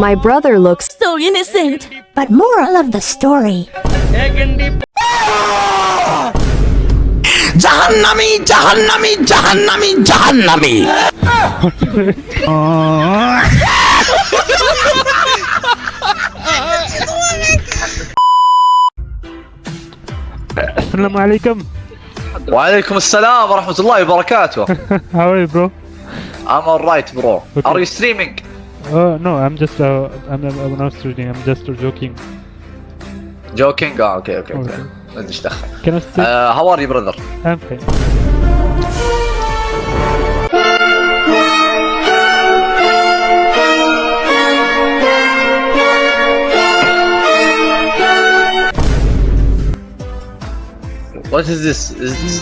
My brother looks so innocent. But moral of the story. জাহান্নামী জাহান্নামী জাহান্নামী জাহান্নামী Assalamu alaikum. وعليكم السلام ورحمة الله وبركاته. How are you, bro? I'm alright, bro. Okay. Are you streaming? No, I'm just I'm not reading. I'm just joking. Joking? Okay. Okay. ما ادري ايش دخل. Can I say? How are you, brother? I'm fine. What is this? Is this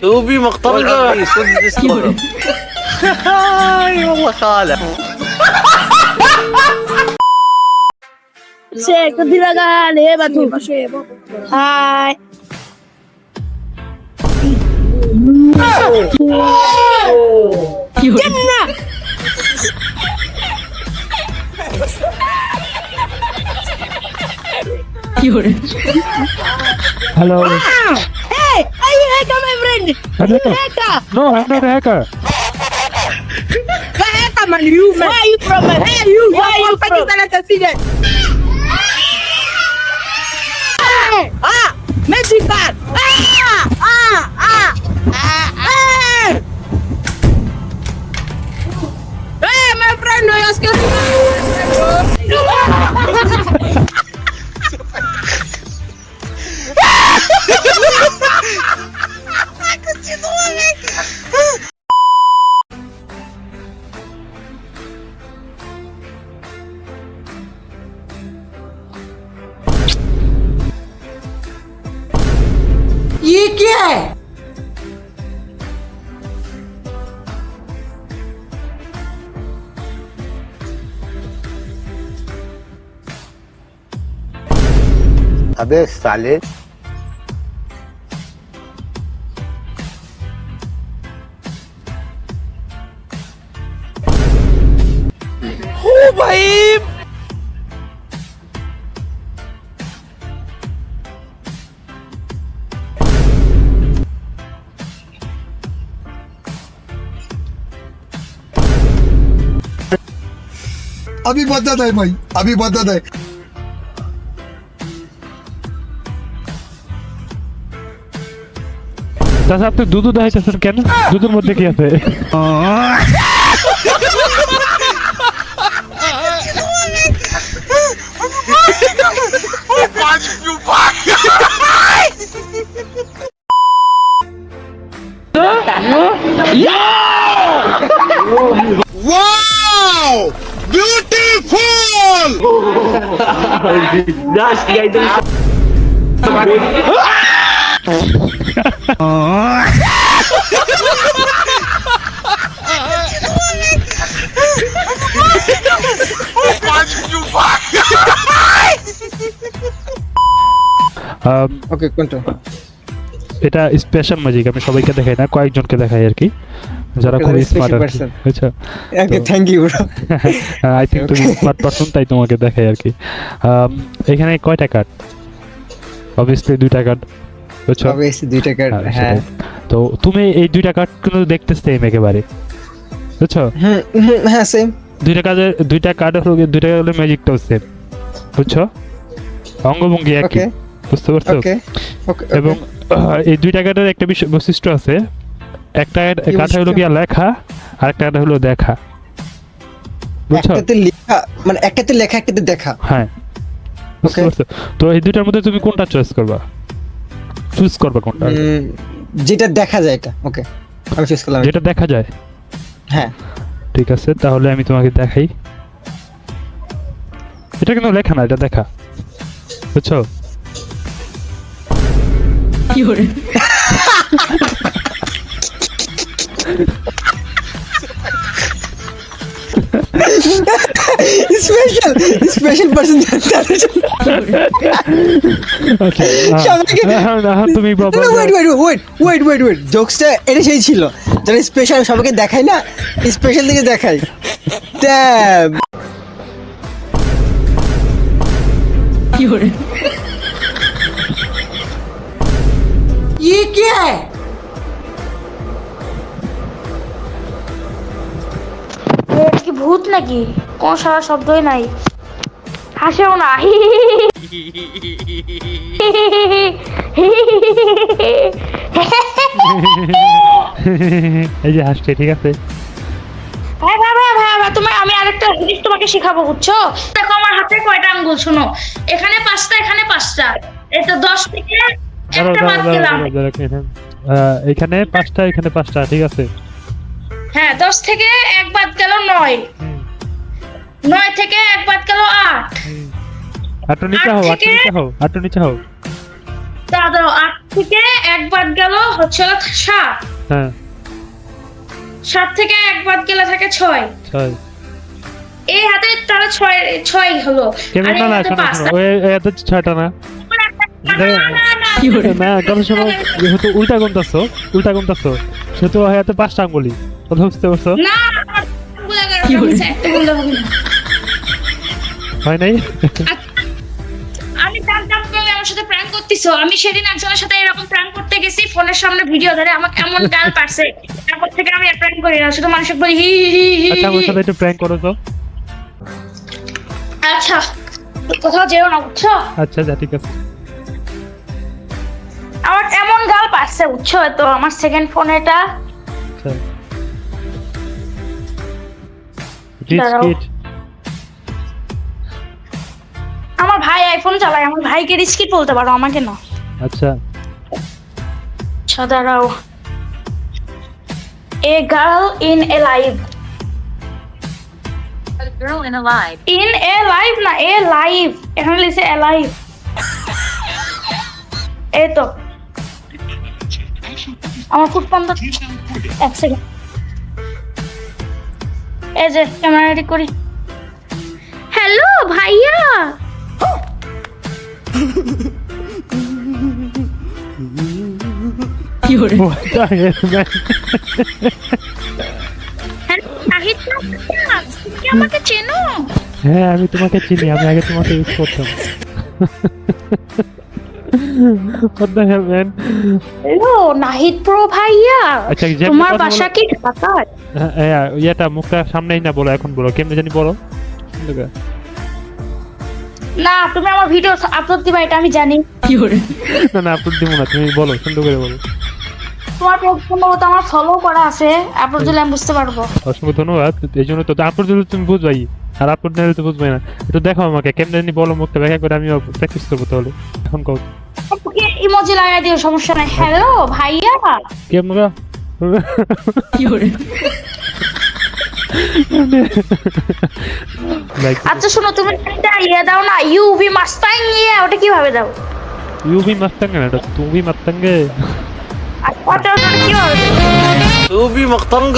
توبي مقطرقة. What is this, brother? اي والله خالع. Certo di ragale, ma tu facevo. Hai. Jenna! Hello. Hey, are you hacker, my friend? I'm You not- hacker? No, I'm not a hacker. Where hacker, man? You, man. Where are you from, man? Where are you? Where are you from? Magic card! Hey, my friend, no, you're scared. ये क्या है? अबे साले ओ भाई अभी बदत है भाई, अभी बदत है। তাছাড়া আপনি দুধ দেখাইতেছেন কেন? দুধের মধ্যে কি আছে? Wow! Beautiful! ओके कोनটা এটা স্পেশাল ম্যাজিক, আমি সবাইকে দেখাই না, কয়েকজনকে দেখাই আর কি, যারা খুব Okay, স্মার্ট আর কি। special আচ্ছা, okay thank you bro I think তুমি স্মার্ট পারসন, তাই তোমাকে দেখাই আর কি। এখানে কয়টা কার্ড? অবভিয়াসলি 2টা কার্ড, বুঝছো? অবভিয়াসলি 2টা কার্ড হ্যাঁ, হ্যাঁ সেটাই। তো তুমি এই 2টা কার্ড কিন্তু দেখতে সেম একেবারে, বুঝছো? হ্যাঁ সেম 2টা কার্ড হলো, 2টা হলো ম্যাজিকটাও সেম, বুঝছো? অঙ্গভঙ্গি একই, ওকে বুঝতে পারছো? ওকে ওকে এবং এই 2টা কার্ডের একটা বৈশিষ্ট্য আছে, একটা কার্ড হলো কি লেখা, আর একটা কার্ড হলো দেখা, বুঝছো? একটাতে লেখা মানে একটাতে লেখা একটাতে দেখা হ্যাঁ, বুঝতে Okay. পারছো? তো এই 2টার মধ্যে তুমি কোনটা চুজ করবা কোনটা? যেটা দেখা যায় এটা ওকে আমি চুজ করলাম যেটা দেখা যায়। হ্যাঁ ঠিক আছে, তাহলে আমি তোমাকে দেখাই। এটা কিন্তু লেখা না, এটা দেখা, বুঝছো? স্পেশাল স্পেশাল পার্সন আচ্ছা সবাইকে- তুমি বাবা ওয়েট জোকসটা এটা সেই ছিল যারা স্পেশাল সবাইকে দেখায় না স্পেশাল দিকে দেখায় ট্যাব ये क्या है এটা কি ভূত নাকি কোন সারা শব্দই নাই হাসেও না এই যে হাসছে ঠিক আছে ভাই তুমি আমি আরেকটা জিনিস তোমাকে শেখাবো বুঝছো দেখো আমার হাতে কয়টা আঙ্গুল শোনো এখানে 5টা এখানে 5টা এটা 10 থেকে একটা বাদ গেলাম এখানে 5টা এখানে 5টা ঠিক আছে হ্যাঁ 10 থেকে এক বাদ গেল 9 9 থেকে এক বাদ গেল 8 আটো নিচে হও আটো নিচে হও দাদা 8 থেকে এক বাদ গেল হচ্ছে 7 হ্যাঁ 7 থেকে এক বাদ গেলে থাকে 6 ছয় এই হাতে তারা 6 হলো কেমন আর এই না হাতে শোনো 5টা ওই এত 6টা না না কথা শোনো যেহেতু উল্টা গুনতাছো সেহেতু হয়তো 5টা আঙ্গুলি কথা বুঝতে পারছো না বলে গেল একটা বলতে হবে না হয় নাই আমি জানতাম তুমি আমার সাথে প্র্যাঙ্ক করতেছো আমি সেদিন একজনের সাথে এরকম প্র্যাঙ্ক করতে গেছি ফোনের সামনে ভিডিও ধরে আমাকে এমন গাল পারছে তারপর থেকে আমি আর প্র্যাঙ্ক করি না শুধু মানুষকে বলি হি হি হি আচ্ছা আমার সাথে একটু প্র্যাঙ্ক করো তো আচ্ছা কোথাও যেও না বুঝছো আচ্ছা যা ঠিক আছে আমার এমন গাল পারছে বুঝছো তো আমার সেকেন্ড ফোন এটা আচ্ছা রিচ দাঁড়াও। কিড আমার ভাই আইফোন চালায় আমার ভাইকে রিস্কিট বলতে পারো আমাকে না আচ্ছা আচ্ছা দাঁড়াও a girl in a live Girl in alive. In a live না এ লাইভ এখানে লিখছে এ লাইভ এই তো আমার ফুট বন্ধ 1 সেকেন্ড এই যে ক্যামেরা রেডি করি হ্যালো ভাইয়া নাহিদ না, তুমি কি আমাকে চেনো হ্যাঁ আমি তোমাকে চিনি আমি আগে তোমাকে ইউজ করতাম What the hell, man? Hello Nahid pro ভাইয়া আচ্ছা, যেমন তোমার কথা বাসা কি ঢাকায় হ্যাঁ ইয়েটা মুখটা সামনেই না বলো এখন বলো কেমনে জানি বলো না তুমি আমার ভিডিও আপলোড দিবা এটা আমি জানি না আপলোড দিব না তুমি বলো সুন্দর করে বলো তোমার সম্ভবত আমার ফলো করা আছে আপলোড দিলে আমি বুঝতে পারবো অসংখ্য ধন্যবাদ এই জন্য তো আপলোড দিলে তুমি বুঝবাই আর আপলোড না দিলে তো বুঝবাই না একটু দেখো আমাকে কেমনে জানি বলো মুখটা ব্যাখ্যা করে আমি প্র্যাকটিস করবো তাহলে এখন কও ইমোজি লাগাই দিও সমস্যা নাই হ্যালো ভাইয়া ক্যামেরা লাইক আচ্ছা শোনো তুমি একটা ইয়ে দাও না ইউভি মাস্তাং ইয়ে ওটা কিভাবে দাও ইউবি মাস্তাঙ্গে না এটা তুমি মাস্তাঙ্গে আর ওটা কিভাবে দাও तू भी मख्तंग